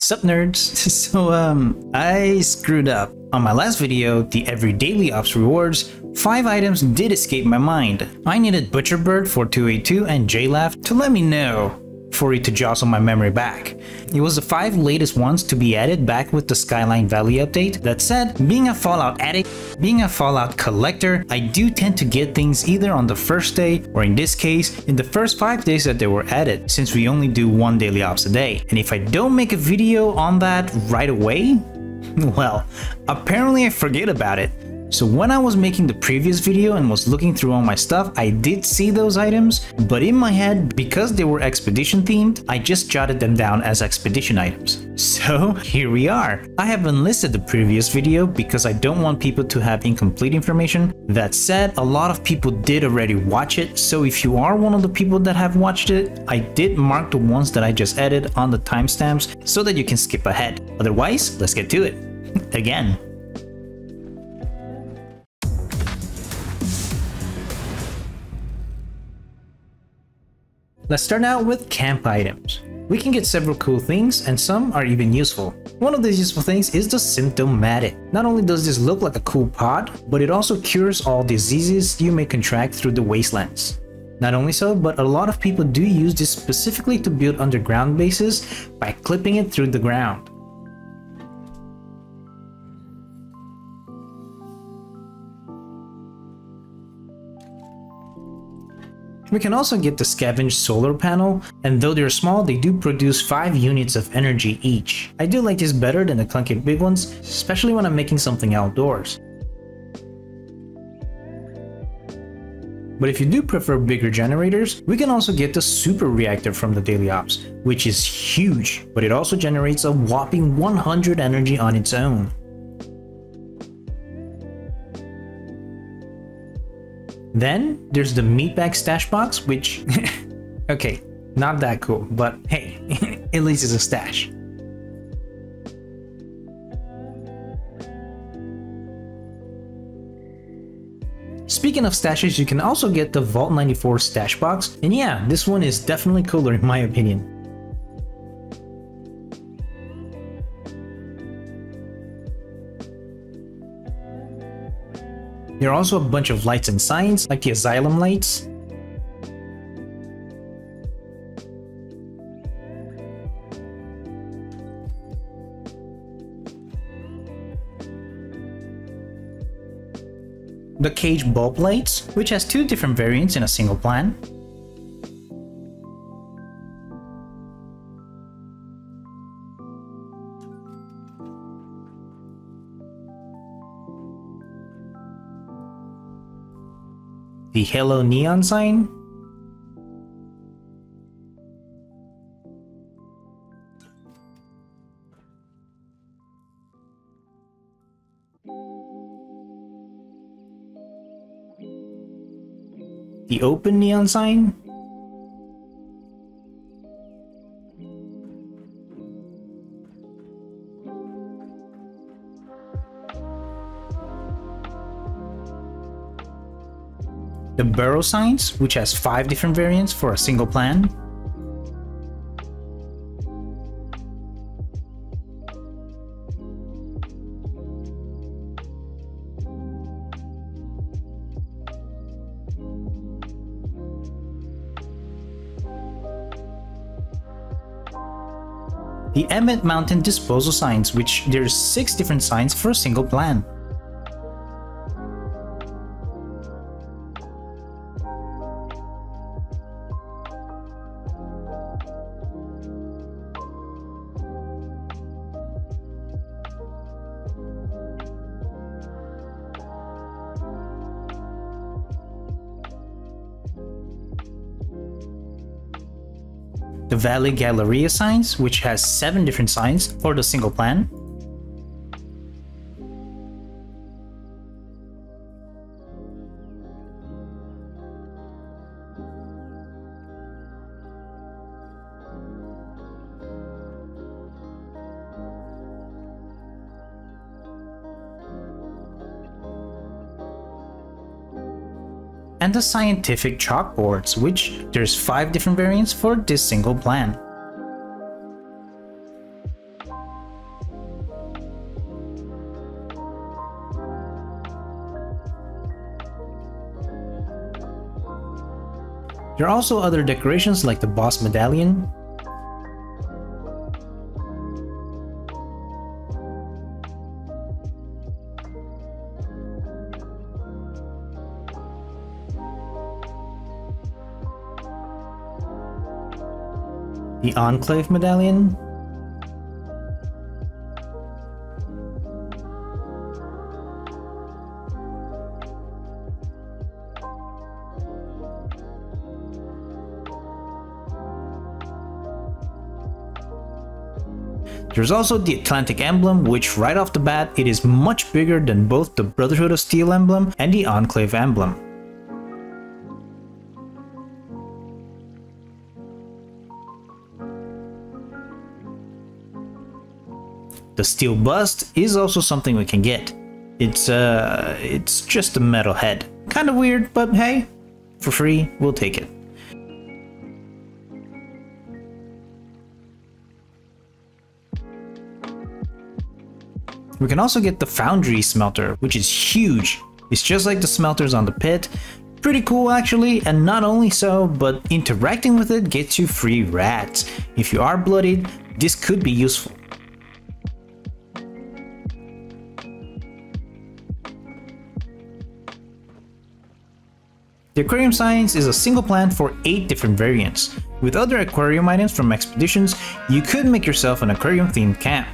Sup nerds? So I screwed up. On my last video, the every daily ops rewards, 5 items did escape my mind. I needed Butcherbird 4282 and JLaugh to let me know for it to jostle my memory back. It was the 5 latest ones to be added back with the Skyline Valley update. That said, being a Fallout addict, being a Fallout collector, I do tend to get things either on the first day, or in this case, in the first 5 days that they were added, since we only do 1 daily ops a day. And if I don't make a video on that right away, well, apparently I forget about it. So when I was making the previous video and was looking through all my stuff, I did see those items, but in my head, because they were expedition themed, I just jotted them down as expedition items. So here we are. I have unlisted the previous video because I don't want people to have incomplete information. That said, a lot of people did already watch it, so if you are one of the people that have watched it, I did mark the ones that I just added on the timestamps so that you can skip ahead. Otherwise, let's get to it. Again. Let's start out with camp items. We can get several cool things, and some are even useful. One of these useful things is the Symptomatic. Not only does this look like a cool pod, but it also cures all diseases you may contract through the wastelands. Not only so, but a lot of people do use this specifically to build underground bases by clipping it through the ground. We can also get the Scavenged solar panel, and though they're small, they do produce 5 units of energy each. I do like this better than the clunky big ones, especially when I'm making something outdoors. But if you do prefer bigger generators, we can also get the Super Reactor from the Daily Ops, which is huge, but it also generates a whopping 100 energy on its own. Then there's the Meatbag Stash Box, which, okay, not that cool, but hey, at least it's a stash. Speaking of stashes, you can also get the Vault 94 Stash Box, and yeah, this one is definitely cooler in my opinion. There are also a bunch of lights and signs, like the Asylum Lights. The Cage Bulb Lights, which has 2 different variants in a single plan. The Hello Neon sign. The Open Neon sign. The Burrow Signs, which has 5 different variants for a single plan. The Emmet Mountain Disposal Signs, which there's 6 different signs for a single plan. The Valley Galleria signs, which has 7 different signs for the single plan. And the Scientific Chalkboards, which there's 5 different variants for this single plan. There are also other decorations like the BOS Medallion, the Enclave Medallion, there's also the Atlantic Emblem, which right off the bat, it is much bigger than both the Brotherhood of Steel emblem and the Enclave emblem. The steel bust is also something we can get. It's just a metal head. Kind of weird, but hey, for free, we'll take it. We can also get the Foundry Smelter, which is huge. It's just like the smelters on the pit. Pretty cool actually, and not only so, but interacting with it gets you free rats. If you are bloodied, this could be useful. The Aquarium Signs is a single plant for 8 different variants. With other aquarium items from expeditions, you could make yourself an aquarium themed camp.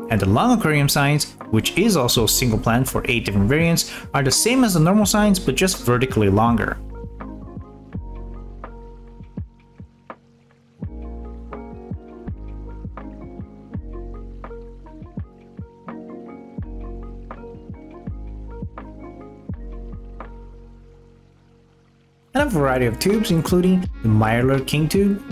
And the long aquarium signs, which is also a single plant for 8 different variants, are the same as the normal signs but just vertically longer. And a variety of tubes including the Mirelurk King Tube,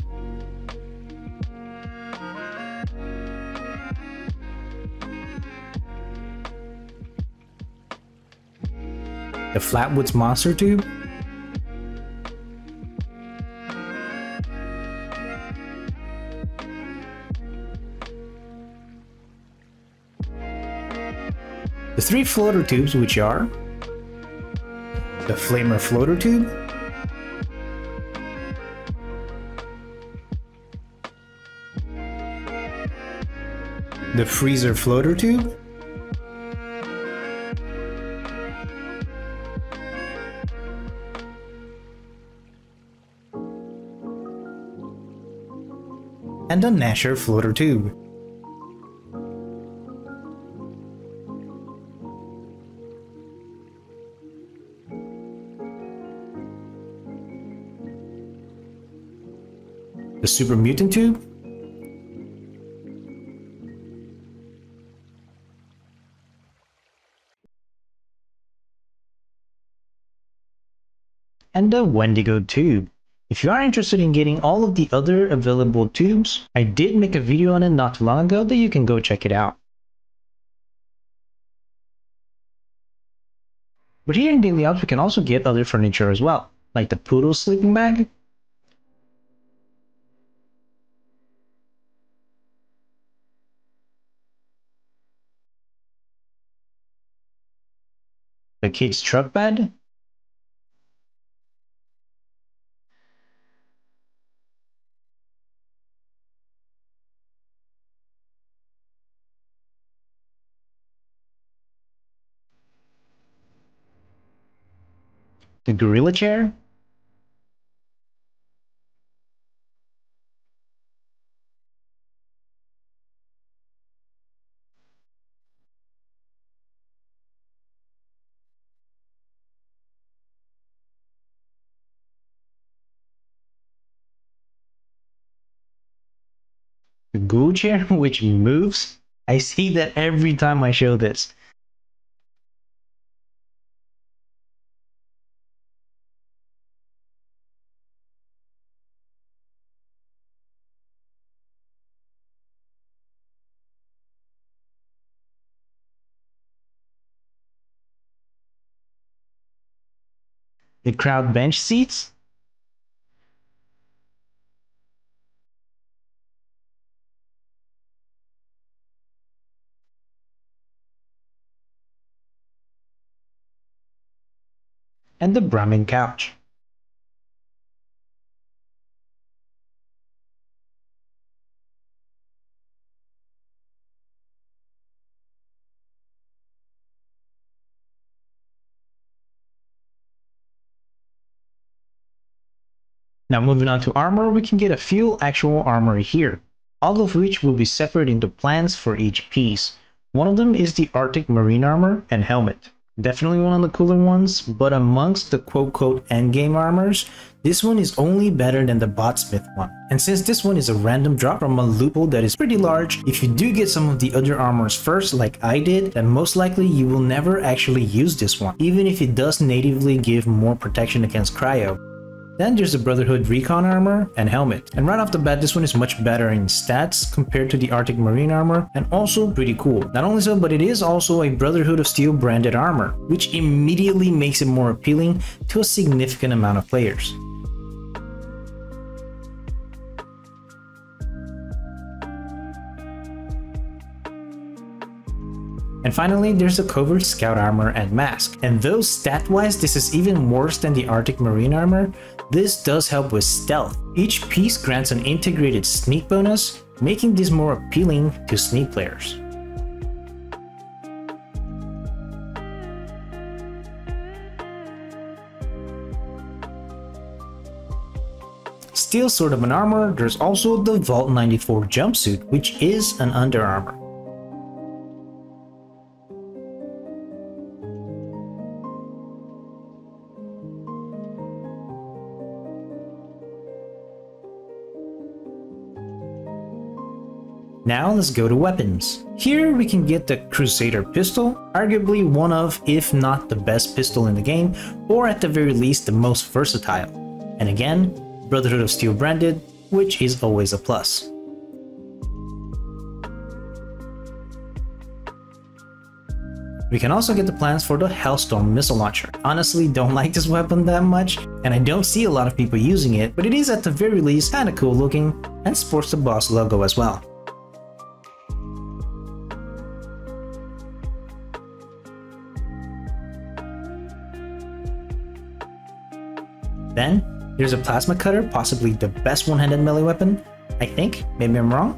the Flatwoods Monster Tube, the 3 floater tubes, which are the Flamer Floater Tube, the Freezer Floater Tube, and the Nasher Floater Tube. The Super Mutant Tube, and the Wendigo Tube. If you are interested in getting all of the other available tubes, I did make a video on it not too long ago that you can go check it out. But here in Daily Ops we can also get other furniture as well, like the Poodle Sleeping Bag, the Kid's Truck Bed, the Gorilla Chair, the Ghoul Chair, which moves. I see that every time I show this. The crowd bench seats, and the Brahmin Couch. Now moving on to armor, we can get a few actual armor here, all of which will be separate into plans for each piece. One of them is the Arctic Marine armor and helmet. Definitely one of the cooler ones, but amongst the quote-quote endgame armors, this one is only better than the Botsmith one. And since this one is a random drop from a loophole that is pretty large, if you do get some of the other armors first like I did, then most likely you will never actually use this one, even if it does natively give more protection against cryo. Then there's the Brotherhood Recon armor and helmet, and right off the bat this one is much better in stats compared to the Arctic Marine armor, and also pretty cool. Not only so, but it is also a Brotherhood of Steel branded armor, which immediately makes it more appealing to a significant amount of players. And finally, there's the Covert Scout armor and mask. And though stat-wise this is even worse than the Arctic Marine armor, this does help with stealth. Each piece grants an integrated sneak bonus, making this more appealing to sneak players. Still sort of an armor, there's also the Vault 94 jumpsuit, which is an under armor. Now let's go to weapons. Here we can get the Crusader Pistol, arguably one of, if not the best pistol in the game, or at the very least the most versatile. And again, Brotherhood of Steel branded, which is always a plus. We can also get the plans for the Hellstorm missile launcher. Honestly, don't like this weapon that much, and I don't see a lot of people using it, but it is at the very least kinda cool looking, and sports the BOS logo as well. Then, there's a plasma cutter, possibly the best one-handed melee weapon, I think, maybe I'm wrong,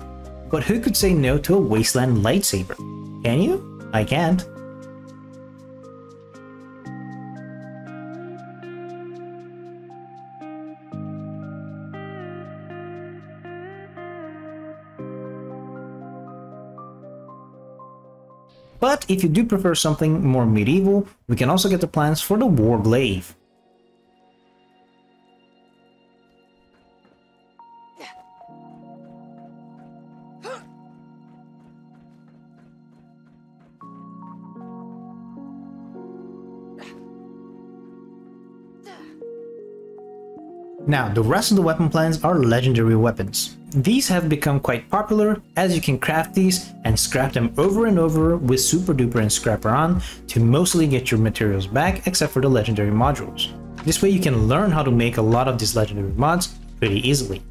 but who could say no to a wasteland lightsaber? Can you? I can't. But if you do prefer something more medieval, we can also get the plans for the War Glaive. Now, the rest of the weapon plans are legendary weapons. These have become quite popular, as you can craft these and scrap them over and over with Super Duper and Scrapper on to mostly get your materials back, except for the legendary modules. This way you can learn how to make a lot of these legendary mods pretty easily.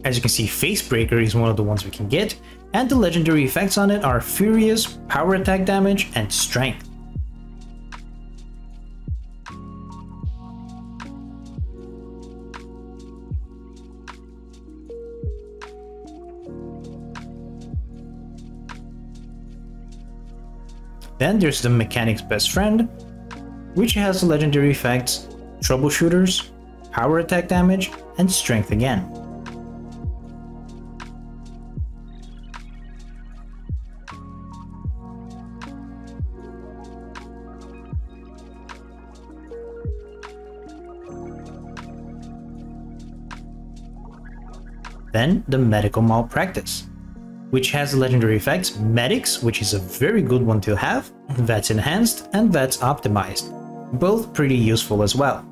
As you can see, Facebreaker is one of the ones we can get, and the legendary effects on it are Furious, Power Attack Damage, and Strength. Then there's the Mechanic's Best Friend, which has the legendary effects Troubleshooters, Power Attack Damage, and Strength again. Then the Medical Malpractice, which has the legendary effects Medics, which is a very good one to have, Vets Enhanced, and Vets Optimized. both pretty useful as well.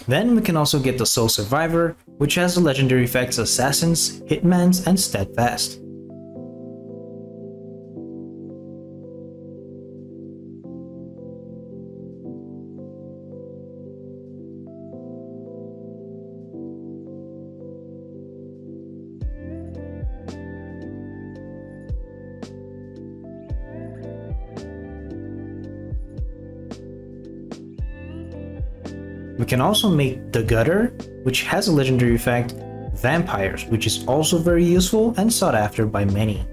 Then we can also get the Soul Survivor, which has the legendary effects Assassins, Hitmans, and Steadfast. We can also make the Gutter, which has a legendary effect, Vampires, which is also very useful and sought after by many.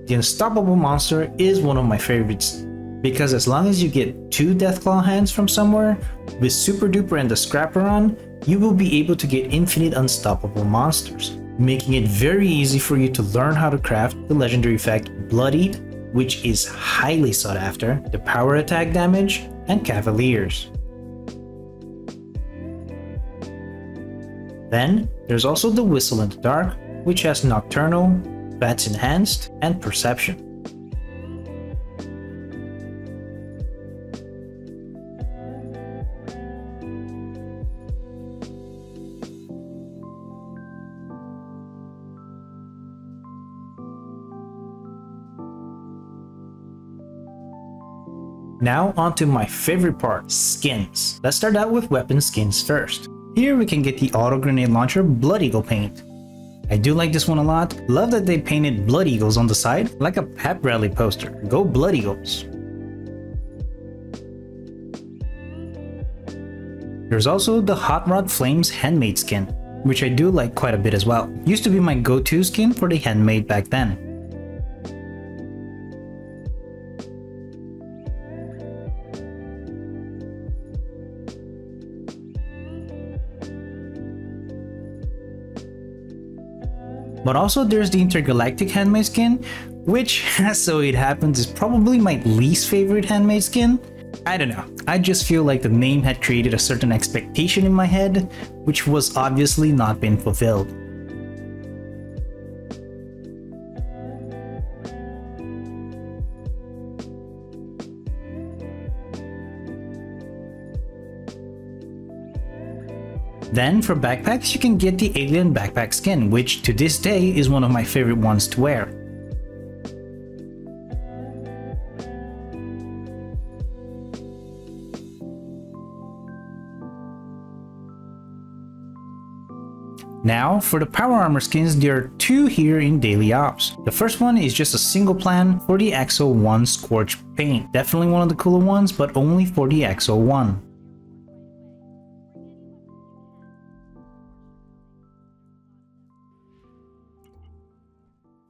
The Unstoppable Monster is one of my favorites, because as long as you get 2 Deathclaw hands from somewhere, with Super Duper and the Scrapper on, you will be able to get infinite unstoppable monsters, making it very easy for you to learn how to craft the legendary effect Bloodied, which is highly sought after, the power attack damage, and Cavaliers. Then, there's also the Whistle in the Dark, which has Nocturnal, Bats Enhanced, and Perception. Now onto my favorite part, skins. Let's start out with weapon skins first. Here we can get the auto grenade launcher Blood Eagle paint. I do like this one a lot. Love that they painted Blood Eagles on the side, like a pep rally poster. Go Blood Eagles! There's also the Hot Rod Flames handmade skin, which I do like quite a bit as well. Used to be my go-to skin for the handmade back then. But also there's the Intergalactic handmade skin, which, as so it happens, is probably my least favorite handmade skin. I don't know, I just feel like the name had created a certain expectation in my head, which was obviously not been fulfilled. Then for backpacks, you can get the Alien Backpack skin, which to this day is one of my favorite ones to wear. Now for the power armor skins, there are 2 here in Daily Ops. The first one is just a single plan for the Exo 1 Scorch paint. Definitely one of the cooler ones, but only for the Exo 1.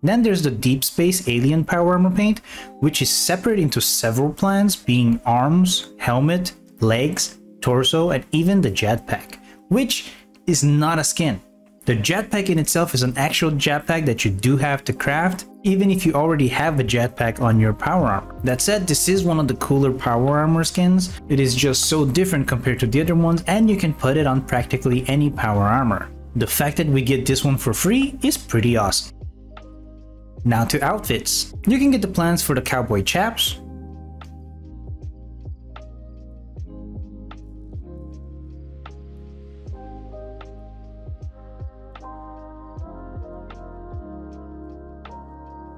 Then there's the Deep Space Alien Power Armor paint, which is separate into several plans, being arms, helmet, legs, torso, and even the jetpack, which is not a skin. The jetpack in itself is an actual jetpack that you do have to craft, even if you already have a jetpack on your power armor. That said, this is one of the cooler power armor skins. It is just so different compared to the other ones, and you can put it on practically any power armor. The fact that we get this one for free is pretty awesome. Now to outfits. You can get the plans for the Cowboy Chaps,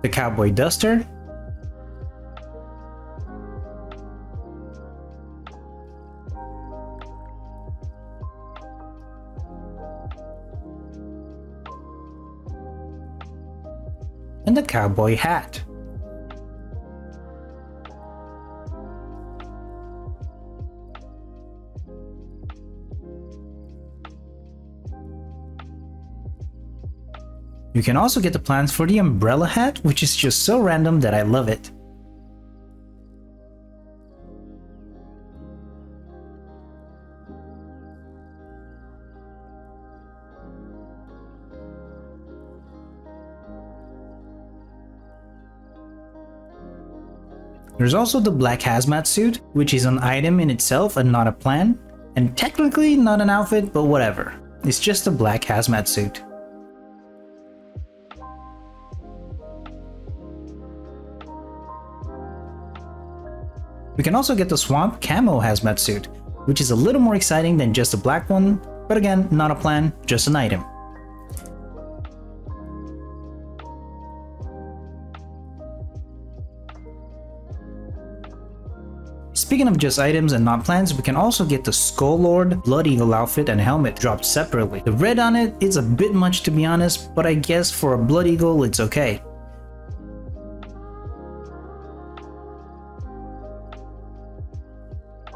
the Cowboy Duster, and the Cowboy Hat. You can also get the plans for the Umbrella Hat, which is just so random that I love it. There's also the black hazmat suit, which is an item in itself and not a plan, and technically not an outfit, but whatever. It's just a black hazmat suit. We can also get the swamp camo hazmat suit, which is a little more exciting than just a black one, but again, not a plan, just an item. Speaking of just items and not plans, we can also get the Skull Lord Blood Eagle outfit and helmet dropped separately. The red on it is a bit much to be honest, but I guess for a Blood Eagle it's okay.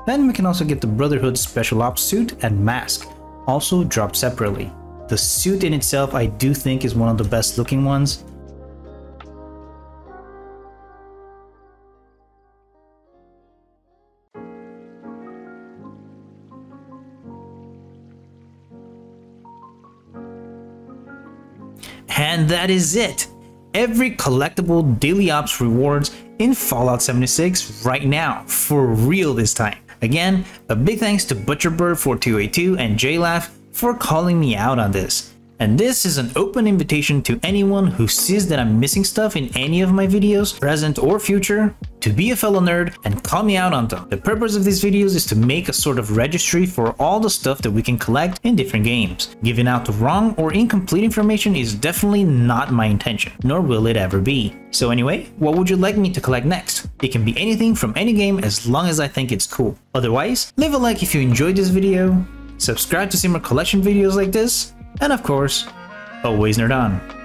Then we can also get the Brotherhood Special Ops suit and mask, also dropped separately. The suit in itself I do think is one of the best looking ones. And that is it! Every collectible daily ops rewards in Fallout 76 right now, for real this time. Again, a big thanks to ButcherBird4282 and JLaugh for calling me out on this. And this is an open invitation to anyone who sees that I'm missing stuff in any of my videos, present or future, to be a fellow nerd and call me out on them. The purpose of these videos is to make a sort of registry for all the stuff that we can collect in different games. Giving out the wrong or incomplete information is definitely not my intention, nor will it ever be. So anyway, what would you like me to collect next? It can be anything from any game as long as I think it's cool. Otherwise, leave a like if you enjoyed this video, subscribe to see more collection videos like this, and of course, always nerd on.